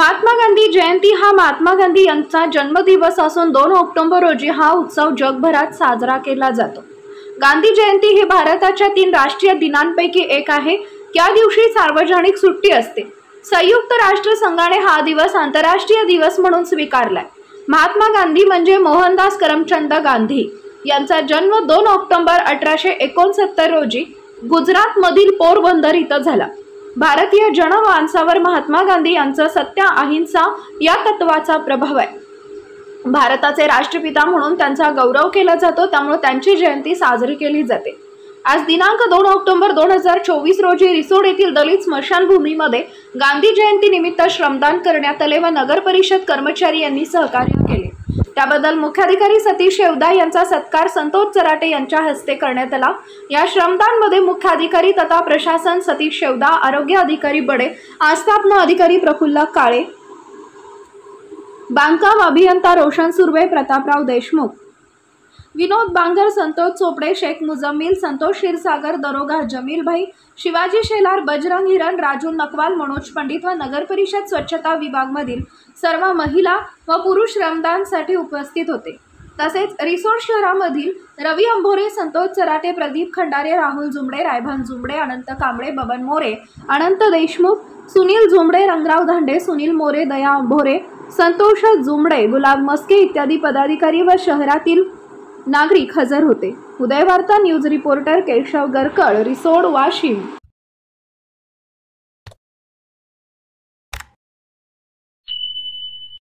महात्मा गांधी जयंती हा महात्मा गांधी यांचा जन्मदिवस असून 2 ऑक्टोबर रोजी हा उत्सव जगभरात साजरा केला जातो। गांधी जयंती ही भारताच्या 3 राष्ट्रीय दिनांपैकी एक आहे। या दिवशी सार्वजनिक सुट्टी असते। संयुक्त राष्ट्र संघाने हा दिवस आंतरराष्ट्रीय दिवस म्हणून स्वीकारलाय। महात्मा गांधी म्हणजे मोहनदास करमचंद गांधी यांचा जन्म 2 ऑक्टोबर 1869 रोजी गुजरात मधील पोरबंदर इथं झाला। भारतीय जनमानसावर महात्मा गांधी यांचा सत्य अहिंसा या तत्वाचा प्रभाव आहे। भारताचे राष्ट्रपिता म्हणून त्यांचा गौरव केला जातो, त्यामुळे त्यांची जयंती साजरी केली जाते। आज दिनांक 2 ऑक्टोबर 2024 रोजी रिसोड येथील दलित स्मशानभूमीमध्ये गांधी जयंती निमित्त श्रमदान करण्यात आले व नगर परिषद कर्मचारी यांनी सहकार्य केले। त्याबद्दल मुख्याधिकारी सतीश शेवदा यांचा सत्कार संतोष चराटे यांच्या हस्ते करण्यात आला। या श्रमदानमध्ये मुख्याधिकारी तथा प्रशासन सतीश शेवदा, आरोग्य अधिकारी बडे, आस्थापना अधिकारी प्रफुल्ल काळे, बांधकाम अभियंता रोशन सुर्वे, प्रतापराव देशमुख, विनोद बांगर, संतोष चोपडे, शेख मुजम्मिल, संतोष क्षीरसागर, दरोगा जमील भाई, शिवाजी शेलार, बजरंग हिरन, राजू नकवाल, मनोज पंडित व नगर परिषद स्वच्छता विभाग मधील सर्व महिला व पुरुष श्रमदानसाठी उपस्थित होते। तसेच रिसोड शहरामधील रवी अंभोरे, संतोष चराटे, प्रदीप खंडारे, राहुल जुमडे, रायभान जुमडे, अनंत कांबळे, बबन मोरे, अनंत देशमुख, सुनील जुमडे, रंगराव धांडे, सुनील मोरे, दया अंभोरे, संतोष जुमडे, गुलाब मस्के इत्यादी पदाधिकारी व शहरातील नागरिक हजर होते। उदय वार्ता न्यूज रिपोर्टर केशव गरकड, रिसोड, वाशिम।